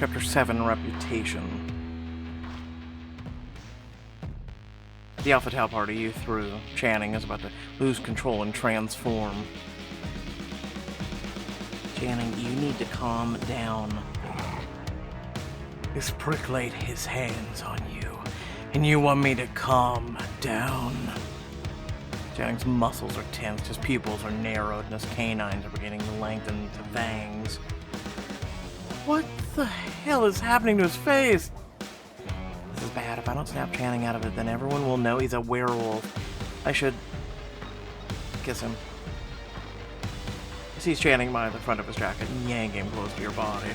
Chapter 7, Reputation. At the Alpha Tau party you threw, Channing is about to lose control and transform. Channing, you need to calm down. This prick laid his hands on you, and you want me to calm down? Channing's muscles are tensed, his pupils are narrowed, and his canines are beginning to lengthen to fangs. What the hell is happening to his face? This is bad. If I don't snap Channing out of it, then everyone will know he's a werewolf. I should kiss him. He sees Channing by the front of his jacket and yank him close to your body.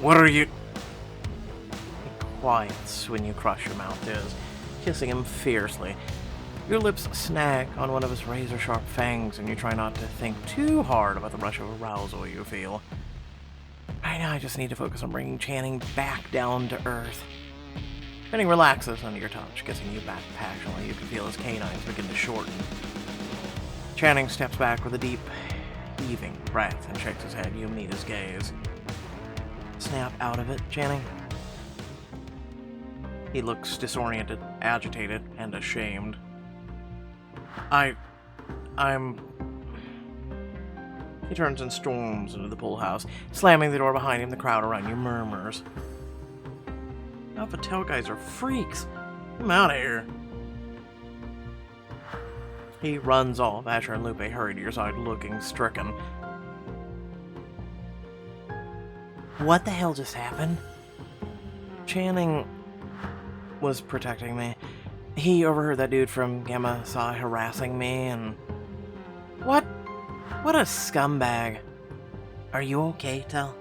What are you... He quiets when you crush your mouth to his, kissing him fiercely. Your lips snag on one of his razor-sharp fangs, and you try not to think too hard about the rush of arousal you feel. Right now, I just need to focus on bringing Channing back down to earth. Channing relaxes under your touch, kissing you back passionately. You can feel his canines begin to shorten. Channing steps back with a deep, heaving breath and shakes his head. You meet his gaze. Snap out of it, Channing. He looks disoriented, agitated, and ashamed. I'm... He turns and storms into the pool house, slamming the door behind him. The crowd around you murmurs. Alpha Tau guys are freaks. I'm out of here. He runs off. Asher and Lupe hurry to your side, looking stricken. What the hell just happened? Channing was protecting me. He overheard that dude from Gamma Psi harassing me and... What? What a scumbag. Are you okay, Tel?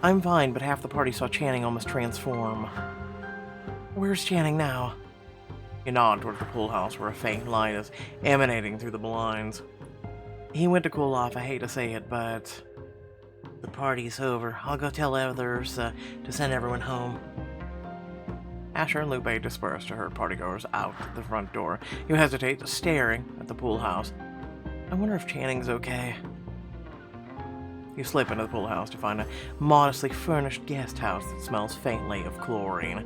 I'm fine, but half the party saw Channing almost transform. Where's Channing now? You nod towards the pool house where a faint light is emanating through the blinds. He went to cool off, I hate to say it, but... The party's over. I'll go tell others to send everyone home. Asher and Lupe disperse to herd partygoers out the front door. You hesitate, staring at the pool house. I wonder if Channing's okay. You slip into the pool house to find a modestly furnished guest house that smells faintly of chlorine.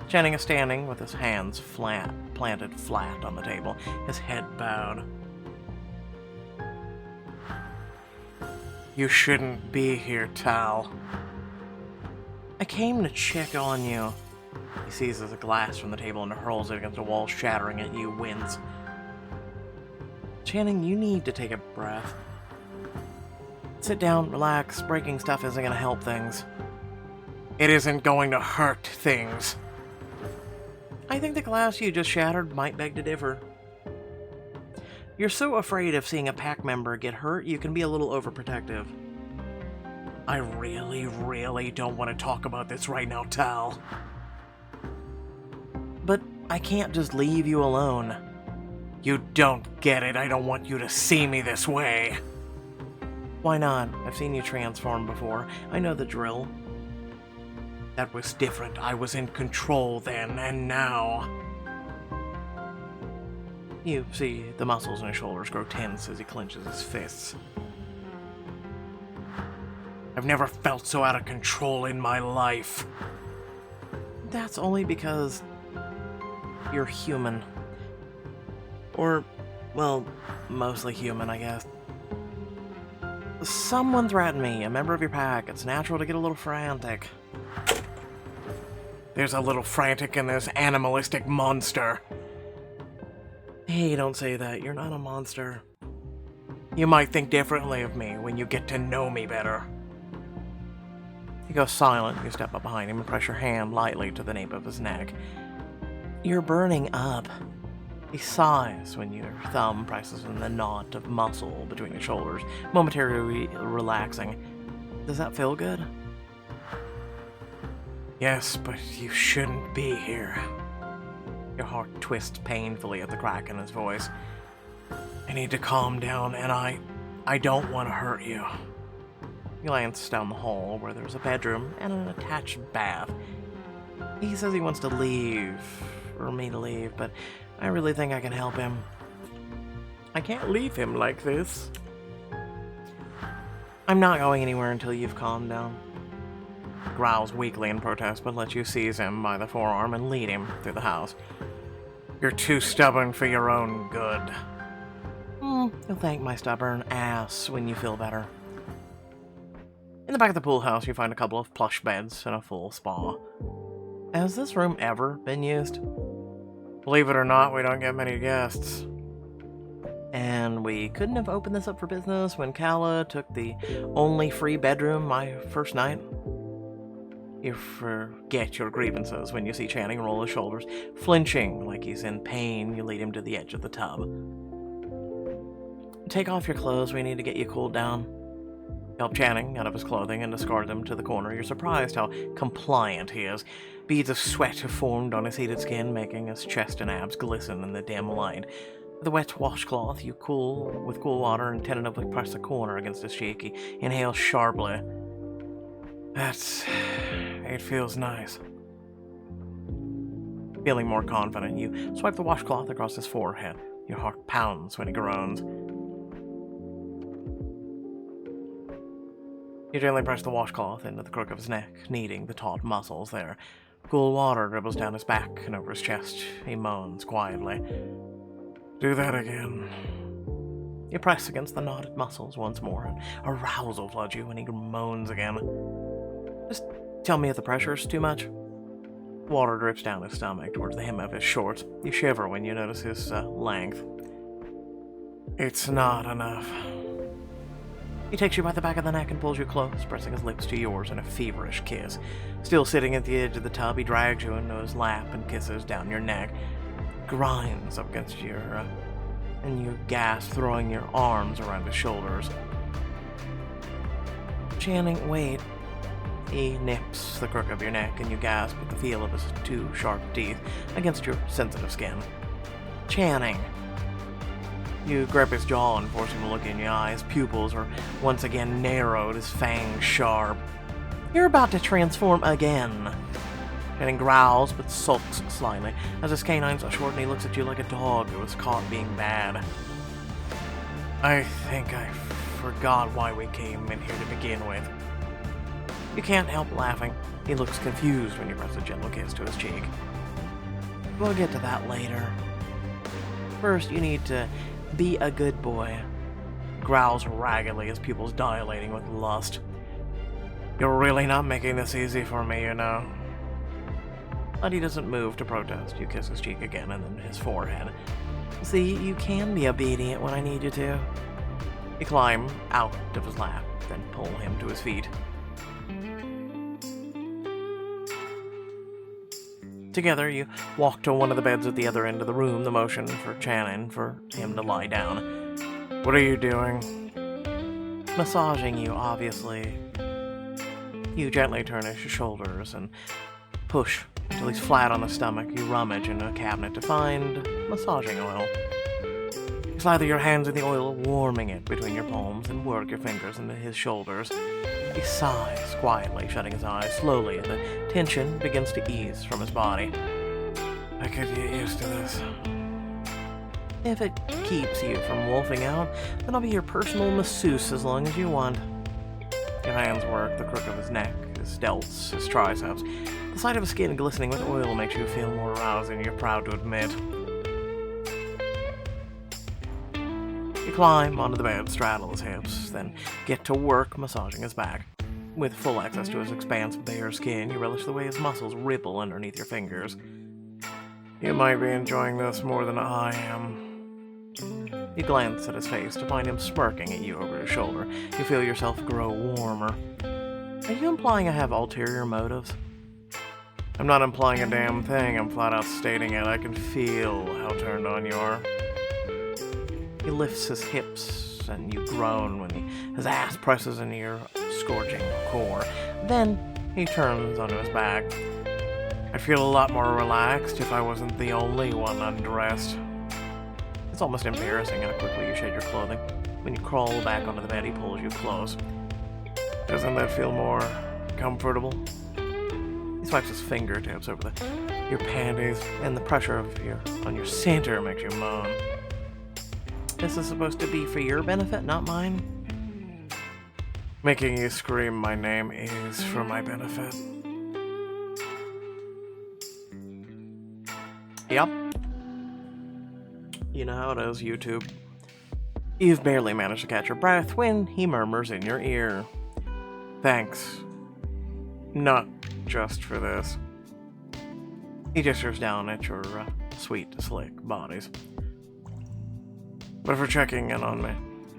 Channing is standing with his hands planted flat on the table, his head bowed. You shouldn't be here, Tal. I came to check on you. He seizes a glass from the table and hurls it against the wall, shattering it. You wince. Channing, you need to take a breath. Sit down, relax. Breaking stuff isn't going to help things. It isn't going to hurt things. I think the glass you just shattered might beg to differ. You're so afraid of seeing a pack member get hurt, you can be a little overprotective. I really, really don't want to talk about this right now, Tal. But I can't just leave you alone. You don't get it. I don't want you to see me this way. Why not? I've seen you transform before. I know the drill. That was different. I was in control then, and now... You see the muscles in his shoulders grow tense as he clenches his fists. I've never felt so out of control in my life. That's only because you're human. Or, well, mostly human, I guess. Someone threatened me, a member of your pack. It's natural to get a little frantic. There's a little frantic in this animalistic monster. Hey, don't say that. You're not a monster. You might think differently of me when you get to know me better. He goes silent. You step up behind him and press your hand lightly to the nape of his neck. You're burning up. He sighs when your thumb presses in the knot of muscle between your shoulders, momentarily relaxing. Does that feel good? Yes, but you shouldn't be here. Your heart twists painfully at the crack in his voice. I need to calm down, and I don't want to hurt you. He glanced down the hall where there's a bedroom and an attached bath. He says he wants to leave, or me to leave, but I really think I can help him. I can't leave him like this. I'm not going anywhere until you've calmed down. Growls weakly in protest, but lets you seize him by the forearm and lead him through the house. You're too stubborn for your own good. You'll thank my stubborn ass when you feel better. In the back of the pool house, you find a couple of plush beds and a full spa. Has this room ever been used? Believe it or not, we don't get many guests. And we couldn't have opened this up for business when Calla took the only free bedroom my first night? You forget your grievances when you see Channing roll his shoulders. Flinching like he's in pain, you lead him to the edge of the tub. Take off your clothes, we need to get you cooled down. Help Channing out of his clothing and discard them to the corner. You're surprised how compliant he is. Beads of sweat have formed on his heated skin, making his chest and abs glisten in the dim light. With a wet washcloth, you cool with cool water and tentatively press the corner against his cheek. He inhales sharply. It feels nice. Feeling more confident, you swipe the washcloth across his forehead. Your heart pounds when he groans. You gently press the washcloth into the crook of his neck, kneading the taut muscles there. Cool water dribbles down his back and over his chest. He moans quietly. Do that again. You press against the knotted muscles once more, and arousal floods you when he moans again. Just tell me if the pressure's too much. Water drips down his stomach towards the hem of his shorts. You shiver when you notice his length. It's not enough. He takes you by the back of the neck and pulls you close, pressing his lips to yours in a feverish kiss. Still sitting at the edge of the tub, he drags you into his lap and kisses down your neck. Grinds up against and you gasp, throwing your arms around his shoulders. Channing, wait. He nips the crook of your neck, and you gasp at the feel of his two sharp teeth against your sensitive skin. Channing. You grip his jaw and force him to look in your eyes. Pupils are once again narrowed, his fangs sharp. You're about to transform again. Channing growls, but sulks slightly. As his canines are short, and he looks at you like a dog who was caught being bad. I think I forgot why we came in here to begin with. You can't help laughing. He looks confused when you press a gentle kiss to his cheek. We'll get to that later. First, you need to be a good boy. Growls raggedly, his pupils dilating with lust. You're really not making this easy for me, you know. But he doesn't move to protest. You kiss his cheek again and then his forehead. See, you can be obedient when I need you to. You climb out of his lap, then pull him to his feet. Together, you walk to one of the beds at the other end of the room, the motion for Channing for him to lie down. What are you doing? Massaging you, obviously. You gently turn his shoulders and push until he's flat on the stomach. You rummage in a cabinet to find massaging oil. You slather your hands in the oil, warming it between your palms, and work your fingers into his shoulders. He sighs quietly, shutting his eyes slowly, and the tension begins to ease from his body. I could get used to this. If it keeps you from wolfing out, then I'll be your personal masseuse as long as you want. Your hands work the crook of his neck, his delts, his triceps. The sight of his skin glistening with oil makes you feel more aroused than you're proud to admit. You climb onto the bed, straddle his hips, then get to work massaging his back. With full access to his expanse bare skin, you relish the way his muscles ripple underneath your fingers. You might be enjoying this more than I am. You glance at his face to find him smirking at you over his shoulder. You feel yourself grow warmer. Are you implying I have ulterior motives? I'm not implying a damn thing, I'm flat out stating it. I can feel how turned on you are. He lifts his hips, and you groan when his ass presses into your scorching core. Then he turns onto his back. I'd feel a lot more relaxed if I wasn't the only one undressed. It's almost embarrassing how quickly you shed your clothing. When you crawl back onto the bed, he pulls you close. Doesn't that feel more comfortable? He swipes his fingertips over your panties, and the pressure on your center makes you moan. This is supposed to be for your benefit, not mine? Making you scream my name is for my benefit. Yep. You know how it is, YouTube. You've barely managed to catch your breath when he murmurs in your ear. Thanks. Not just for this. He gestures down at your sweet, slick bodies. But for checking in on me.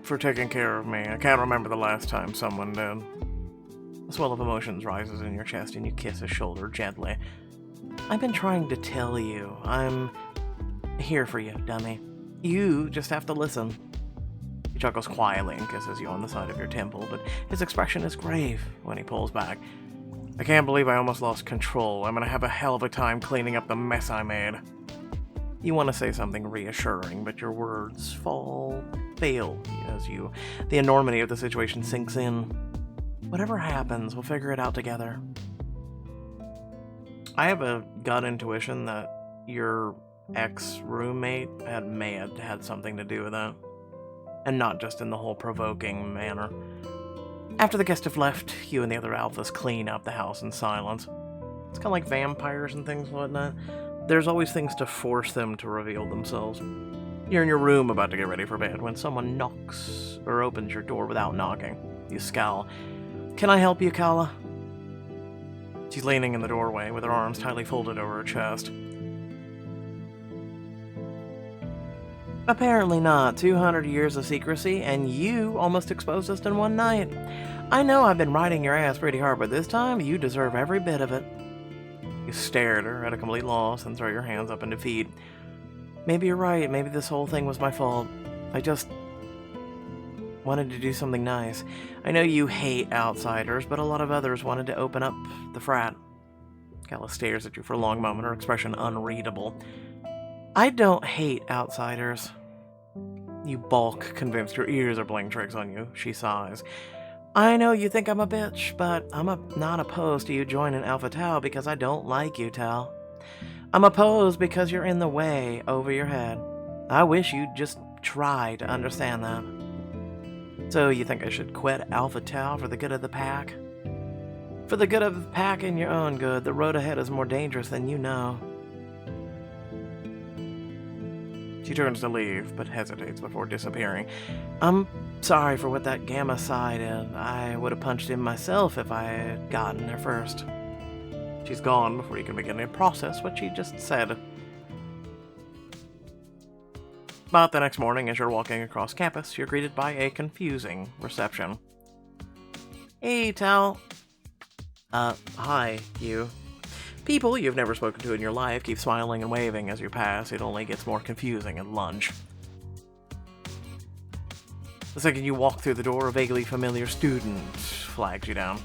For taking care of me. I can't remember the last time someone did. A swell of emotions rises in your chest and you kiss his shoulder gently. I've been trying to tell you. I'm here for you, dummy. You just have to listen. He chuckles quietly and kisses you on the side of your temple, but his expression is grave when he pulls back. I can't believe I almost lost control. I'm gonna have a hell of a time cleaning up the mess I made. You want to say something reassuring, but your words fail as the enormity of the situation sinks in. Whatever happens, we'll figure it out together. I have a gut intuition that your ex-roommate may have had something to do with that. And not just in the whole provoking manner. After the guests have left, you and the other alphas clean up the house in silence. It's kind of like vampires and things like that. There's always things to force them to reveal themselves. You're in your room about to get ready for bed when someone knocks or opens your door without knocking. You scowl. Can I help you, Calla? She's leaning in the doorway with her arms tightly folded over her chest. Apparently not. 200 years of secrecy, and you almost exposed us in one night. I know I've been riding your ass pretty hard, but this time you deserve every bit of it. You stare at her at a complete loss and throw your hands up in defeat. Maybe you're right. Maybe this whole thing was my fault. I just wanted to do something nice. I know you hate outsiders, but a lot of others wanted to open up the frat. Calla stares at you for a long moment, her expression unreadable. I don't hate outsiders. You balk, convinced your ears are playing tricks on you. She sighs. I know you think I'm a bitch, but I'm not opposed to you joining Alpha Tau because I don't like you, Tau. I'm opposed because you're in the way over your head. I wish you'd just try to understand that. So you think I should quit Alpha Tau for the good of the pack? For the good of the pack and your own good, the road ahead is more dangerous than you know. She turns to leave, but hesitates before disappearing. I'm sorry for what that Gamma Psi did. I would have punched him myself if I had gotten there first. She's gone before you can begin to process what she just said. But the next morning, as you're walking across campus, you're greeted by a confusing reception. Hey, Tal. Hi, you. People you've never spoken to in your life keep smiling and waving as you pass. It only gets more confusing at lunch. The second you walk through the door, a vaguely familiar student flags you down.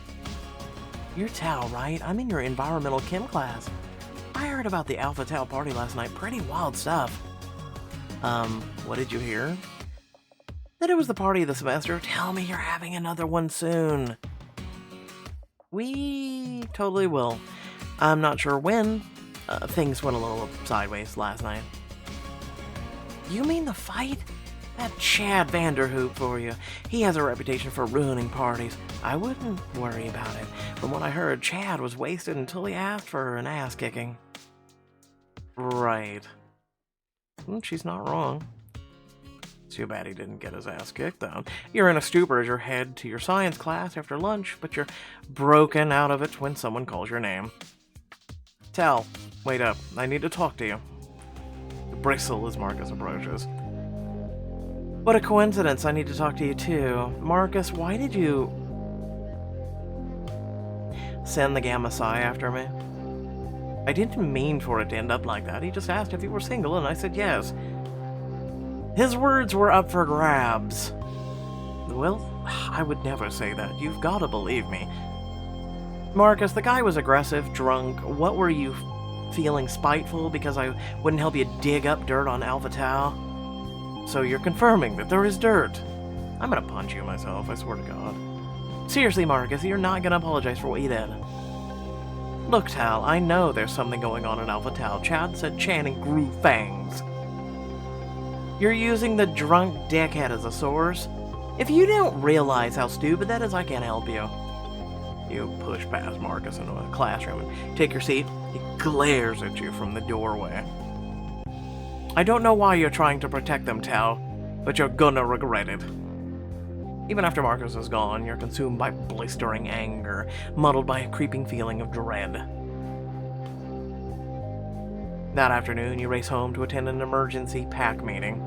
You're Tau, right? I'm in your environmental chem class. I heard about the Alpha Tau party last night. Pretty wild stuff. What did you hear? That it was the party of the semester. Tell me you're having another one soon. We totally will. I'm not sure when. Things went a little sideways last night. You mean the fight? That Chad Vanderhoop for you. He has a reputation for ruining parties. I wouldn't worry about it. From what I heard, Chad was wasted until he asked for an ass kicking. Right. She's not wrong. Too bad he didn't get his ass kicked, though. You're in a stupor as you head to your science class after lunch, but you're broken out of it when someone calls your name. Tal, wait up. I need to talk to you. You bristle as Marcus approaches. What a coincidence. I need to talk to you, too. Marcus, why did you send the Gamma Psi after me? I didn't mean for it to end up like that. He just asked if you were single, and I said yes. His words were up for grabs. Well, I would never say that. You've got to believe me. Marcus, the guy was aggressive, drunk. What were you feeling, spiteful because I wouldn't help you dig up dirt on Alpha Tau? So you're confirming that there is dirt. I'm gonna punch you myself, I swear to God. Seriously, Marcus, you're not gonna apologize for what you did. Look, Tal, I know there's something going on in Alpha Tau. Chad said Channing grew fangs. You're using the drunk dickhead as a source? If you don't realize how stupid that is, I can't help you. You push past Marcus into a classroom and take your seat. He glares at you from the doorway. I don't know why you're trying to protect them, Tal, but you're gonna regret it. Even after Marcus is gone, you're consumed by blistering anger, muddled by a creeping feeling of dread. That afternoon, you race home to attend an emergency PAC meeting.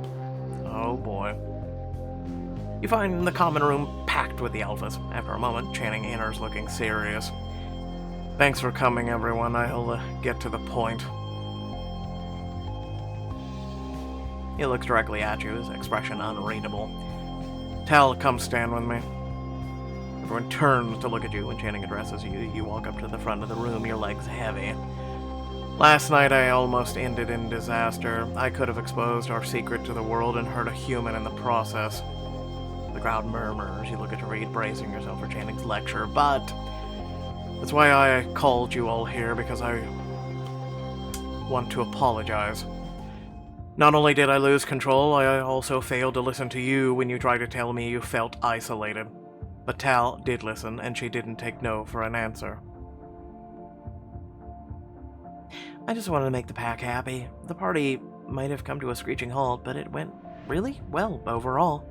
Oh boy. You find the common room packed with the alphas. After a moment, Channing enters looking serious. Thanks for coming, everyone. I'll get to the point. He looks directly at you, his expression unreadable. Tal, come stand with me. Everyone turns to look at you when Channing addresses you. You walk up to the front of the room, your legs heavy. Last night I almost ended in disaster. I could have exposed our secret to the world and hurt a human in the process. The crowd murmurs. You look at Reed, bracing yourself for Channing's lecture, but that's why I called you all here, because I want to apologize. Not only did I lose control, I also failed to listen to you when you tried to tell me you felt isolated. But Tal did listen, and she didn't take no for an answer. I just wanted to make the PAC happy. The party might have come to a screeching halt, but it went really well overall.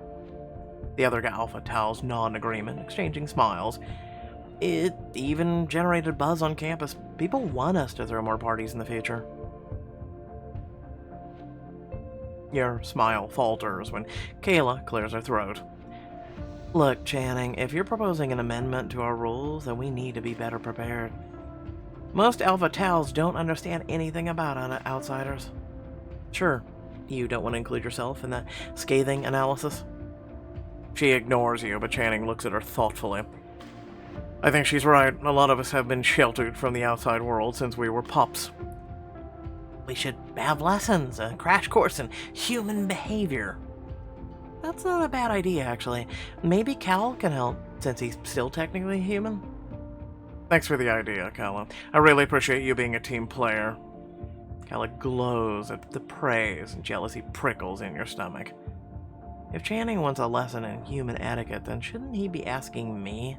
The other alpha Tal's non-agreement, exchanging smiles. It even generated buzz on campus. People want us to throw more parties in the future. Your smile falters when Calla clears her throat. Look, Channing, if you're proposing an amendment to our rules, then we need to be better prepared. Most Alpha Tals don't understand anything about outsiders. Sure, you don't want to include yourself in that scathing analysis. She ignores you, but Channing looks at her thoughtfully. I think she's right. A lot of us have been sheltered from the outside world since we were pups. We should have lessons, a crash course in human behavior. That's not a bad idea, actually. Maybe Cal can help, since he's still technically human. Thanks for the idea, Calla. I really appreciate you being a team player. Calla glows at the praise, and jealousy prickles in your stomach. If Channing wants a lesson in human etiquette, then shouldn't he be asking me?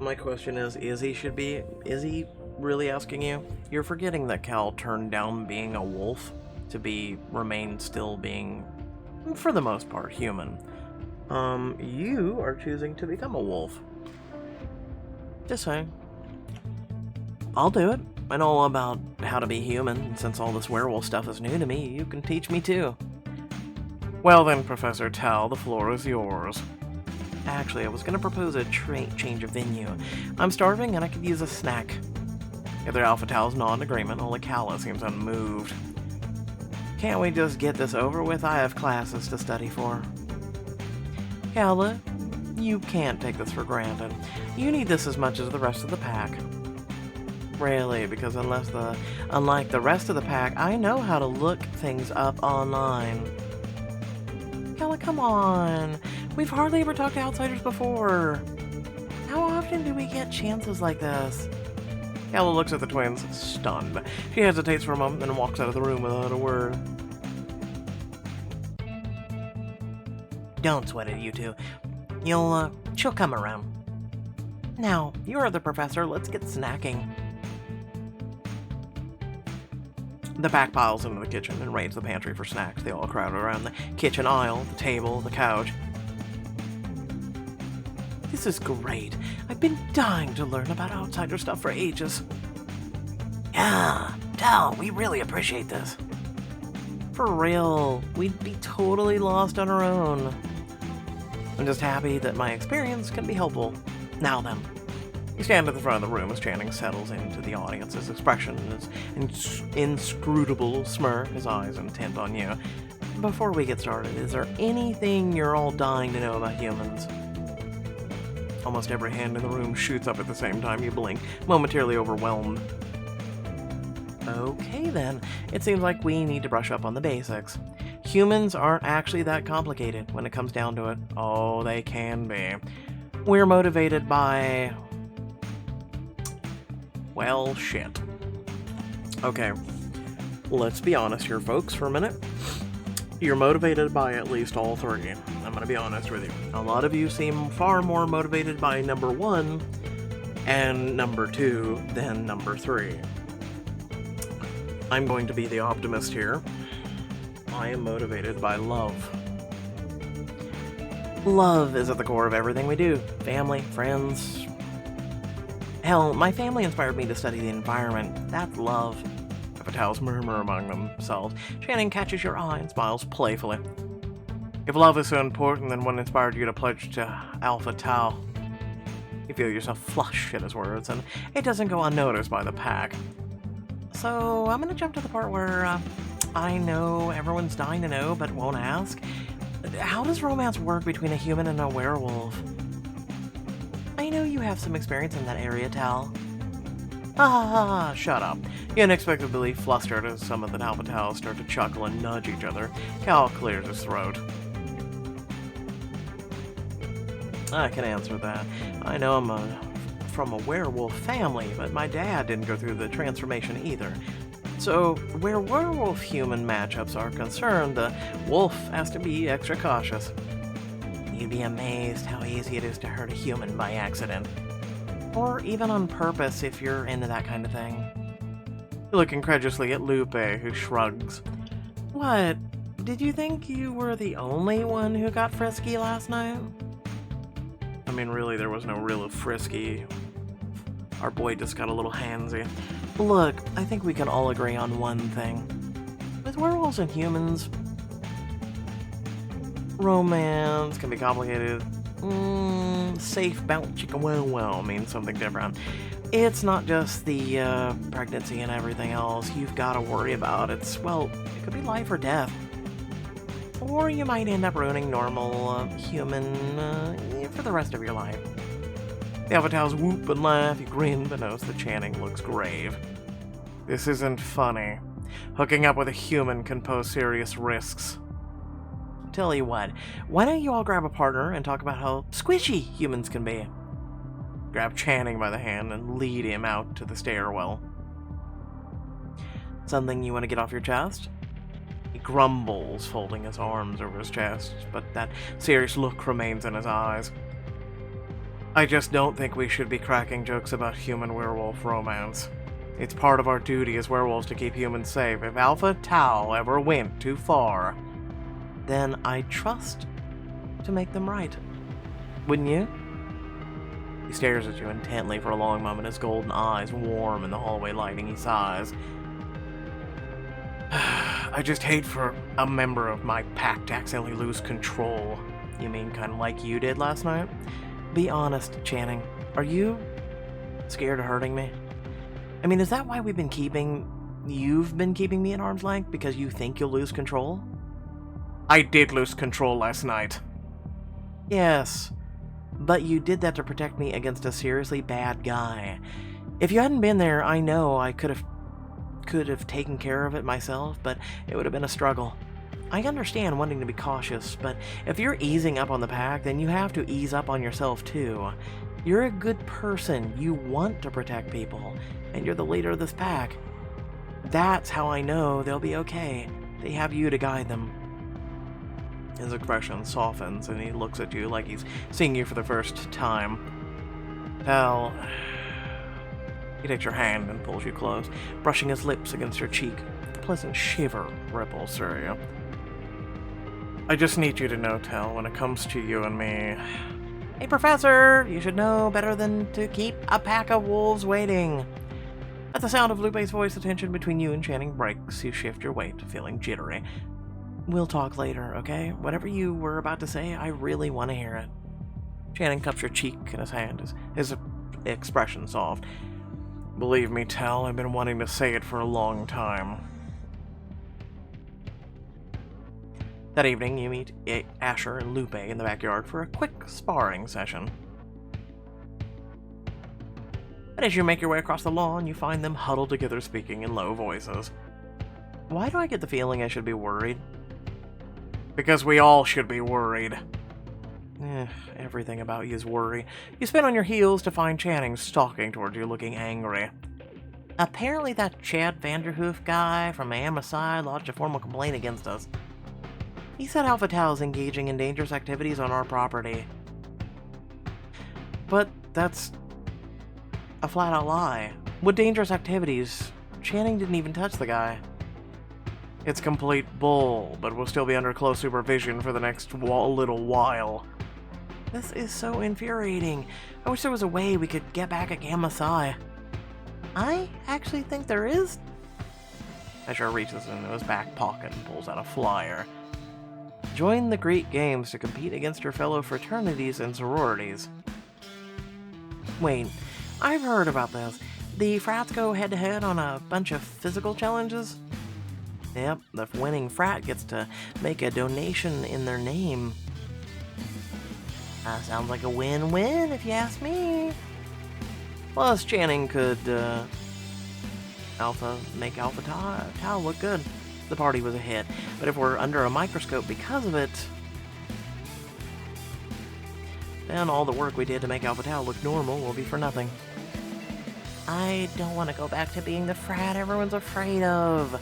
My question is he really asking you? You're forgetting that Cal turned down being a wolf to remain still being, for the most part, human. You are choosing to become a wolf. Just saying. I'll do it. I know all about how to be human, and since all this werewolf stuff is new to me, you can teach me too. Well then, Professor Tal, the floor is yours. Actually, I was going to propose a change of venue. I'm starving and I could use a snack. The other Alpha Tal's nod in agreement, only Calla seems unmoved. Can't we just get this over with? I have classes to study for. Calla, you can't take this for granted. You need this as much as the rest of the pack. Really, because unlike the rest of the pack, I know how to look things up online. Calla, come on. We've hardly ever talked to outsiders before. How often do we get chances like this? Calla looks at the twins, stunned. She hesitates for a moment, then walks out of the room without a word. Don't sweat it, you two. She'll come around. Now, you're the professor, let's get snacking. The pack piles into the kitchen and raids the pantry for snacks. They all crowd around the kitchen aisle, the table, the couch. This is great. I've been dying to learn about outsider stuff for ages. Yeah, Tal, we really appreciate this. For real, we'd be totally lost on our own. I'm just happy that my experience can be helpful. Now then. You stand at the front of the room as Channing settles into the audience, his expression is inscrutable smirk, his eyes intent on you. Before we get started, is there anything you're all dying to know about humans? Almost every hand in the room shoots up at the same time. You blink, momentarily overwhelmed. Okay then, it seems like we need to brush up on the basics. Humans aren't actually that complicated when it comes down to it. Oh, they can be. We're motivated by... well, shit. Okay, let's be honest here, folks, for a minute. You're motivated by at least all three. I'm gonna be honest with you. A lot of you seem far more motivated by number 1 and number 2 than number 3. I'm going to be the optimist here. I am motivated by love. Love is at the core of everything we do. Family, friends. Hell, my family inspired me to study the environment. That's love. Alpha Taus murmur among themselves. Channing catches your eye and smiles playfully. If love is so important, then what inspired you to pledge to Alpha Tau? You feel yourself flush at his words, and it doesn't go unnoticed by the pack. So, I'm gonna jump to the part where, I know everyone's dying to know, but won't ask. How does romance work between a human and a werewolf? I know you have some experience in that area, Tal. Ah, shut up. You unexpectedly flustered as some of the Alpha Tau start to chuckle and nudge each other. Cal clears his throat. I can answer that. I know I'm from a werewolf family, but my dad didn't go through the transformation either. So, where werewolf-human matchups are concerned, the wolf has to be extra cautious. You'd be amazed how easy it is to hurt a human by accident. Or even on purpose if you're into that kind of thing. You look incredulously at Lupe, who shrugs. What? Did you think you were the only one who got frisky last night? I mean, really, there was no real frisky. Our boy just got a little handsy. Look, I think we can all agree on one thing. With werewolves and humans, romance can be complicated. Safe, bounce, chicka, wow means something different. It's not just the pregnancy and everything else you've got to worry about. It could be life or death. Or you might end up ruining normal human for the rest of your life. The Alpha Taus whoop and laugh, you grin, but notice that Channing looks grave. This isn't funny. Hooking up with a human can pose serious risks. Tell you what, why don't you all grab a partner and talk about how squishy humans can be? Grab Channing by the hand and lead him out to the stairwell. Something you want to get off your chest? He grumbles, folding his arms over his chest, but that serious look remains in his eyes. I just don't think we should be cracking jokes about human-werewolf romance. It's part of our duty as werewolves to keep humans safe. If Alpha Tau ever went too far, then I'd trust to make them right. Wouldn't you? He stares at you intently for a long moment, his golden eyes warm in the hallway lighting. He sighs. I just hate for a member of my pack to accidentally lose control. You mean kind of like you did last night? Be honest, Channing. Are you scared of hurting me? I mean, is that why you've been keeping me at arm's length? Because you think you'll lose control? I did lose control last night. Yes, but you did that to protect me against a seriously bad guy. If you hadn't been there, I know I could have taken care of it myself, but it would have been a struggle. I understand wanting to be cautious, but if you're easing up on the pack, then you have to ease up on yourself too. You're a good person, you want to protect people, and you're the leader of this pack. That's how I know they'll be okay. They have you to guide them. His expression softens, and he looks at you like he's seeing you for the first time. Tal... He takes your hand and pulls you close, brushing his lips against your cheek. A pleasant shiver ripples through you. I just need you to know, Tal, when it comes to you and me... Hey, Professor! You should know better than to keep a pack of wolves waiting. At the sound of Lupe's voice, the tension between you and Channing breaks. You shift your weight, feeling jittery. We'll talk later, okay? Whatever you were about to say, I really want to hear it. Channing cups your cheek in his hand, his expression soft. Believe me, Tal, I've been wanting to say it for a long time. That evening, you meet Asher and Lupe in the backyard for a quick sparring session. But as you make your way across the lawn, you find them huddled together speaking in low voices. Why do I get the feeling I should be worried? Because we all should be worried. Everything about you is worry. You spin on your heels to find Channing stalking towards you, looking angry. Apparently that Chad Vanderhoof guy from Amoside lodged a formal complaint against us. He said Alpha Tau is engaging in dangerous activities on our property. But that's a flat-out lie. What dangerous activities? Channing didn't even touch the guy. It's complete bull, but we'll still be under close supervision for the next little while. This is so infuriating. I wish there was a way we could get back at Gamma Psi. I actually think there is. Azure reaches into his back pocket and pulls out a flyer. Join the Greek Games to compete against your fellow fraternities and sororities. Wait, I've heard about this. The frats go head-to-head on a bunch of physical challenges? Yep, the winning frat gets to make a donation in their name. Sounds like a win-win, if you ask me. Plus, Channing could, make Alpha Tau look good. The party was a hit, but if we're under a microscope because of it, then all the work we did to make Alpha Tau look normal will be for nothing. I don't want to go back to being the frat everyone's afraid of.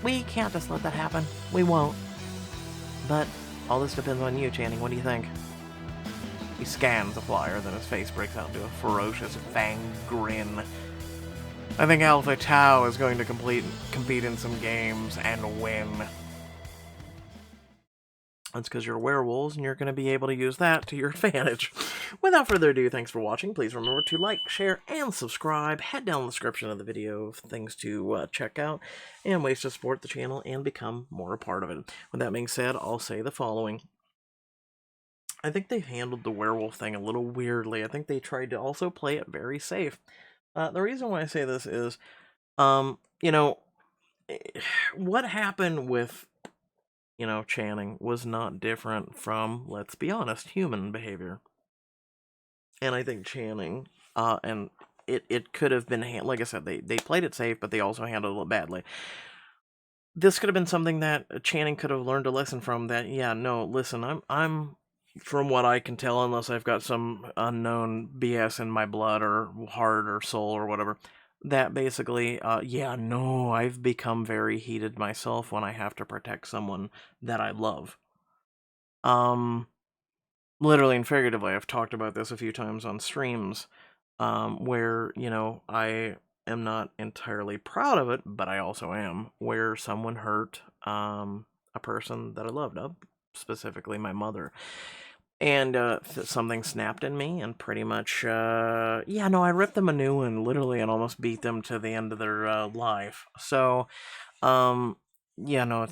We can't just let that happen. We won't. But all this depends on you, Channing. What do you think? He scans the flyer, then his face breaks out into a ferocious fang grin. I think Alpha Tau is going to compete in some games and win. That's because you're werewolves, and you're going to be able to use that to your advantage. Without further ado, thanks for watching. Please remember to like, share, and subscribe. Head down in the description of the video for things to check out and ways to support the channel and become more a part of it. With that being said, I'll say the following. I think they've handled the werewolf thing a little weirdly. I think they tried to also play it very safe. The reason why I say this is, you know, what happened with, Channing was not different from, let's be honest, human behavior. And I think Channing, and it could have been, like I said, they played it safe, but they also handled it badly. This could have been something that Channing could have learned a lesson from, that, yeah, no, listen, I'm from what I can tell, unless I've got some unknown BS in my blood or heart or soul or whatever, that basically, yeah, no, I've become very heated myself when I have to protect someone that I love. Literally and figuratively, I've talked about this a few times on streams, where, I am not entirely proud of it, but I also am, where someone hurt, a person that I loved, specifically my mother. And something snapped in me, and pretty much, yeah, no, I ripped them a new one, literally, and almost beat them to the end of their life. So, yeah, no,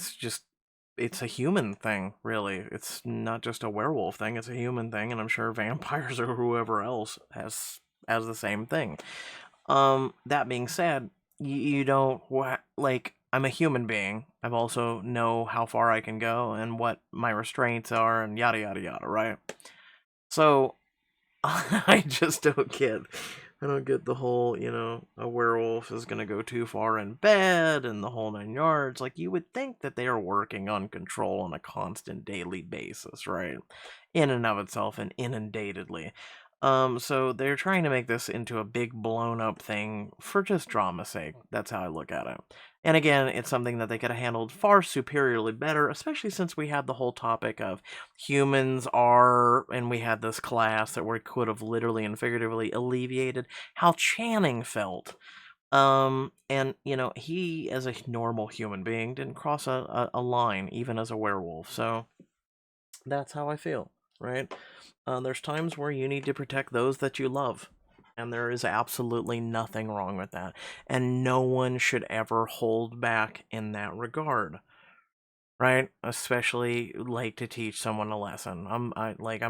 it's a human thing, really. It's not just a werewolf thing, it's a human thing, and I'm sure vampires or whoever else has the same thing. That being said, you don't, like, I'm a human being. I've also know how far I can go and what my restraints are and yada yada yada, right? So, I just don't get the whole, a werewolf is gonna go too far in bed and the whole 9 yards. Like, you would think that they are working on control on a constant daily basis, right? In and of itself and inundatedly. So they're trying to make this into a big blown up thing for just drama's sake. That's how I look at it. And again, it's something that they could have handled far superiorly better, especially since we had the whole topic of humans are, and we had this class that we could have literally and figuratively alleviated how Channing felt. And, he, as a normal human being, didn't cross a line, even as a werewolf. So that's how I feel, right? There's times where you need to protect those that you love, and there is absolutely nothing wrong with that, and no one should ever hold back in that regard, right? Especially, like, to teach someone a lesson. I'm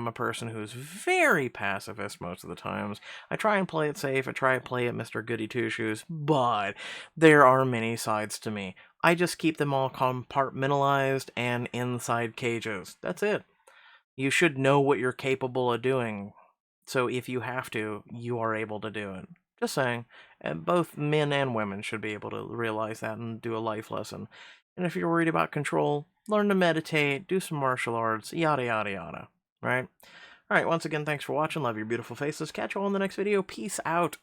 a person who's very pacifist most of the times. I try and play it safe, I try and play it Mr. Goody Two-Shoes, but there are many sides to me. I just keep them all compartmentalized and inside cages. That's it. You should know what you're capable of doing. So if you have to, you are able to do it. Just saying. And both men and women should be able to realize that and do a life lesson. And if you're worried about control, learn to meditate, do some martial arts, yada yada yada. Right? Alright, once again, thanks for watching. Love your beautiful faces. Catch you all in the next video. Peace out.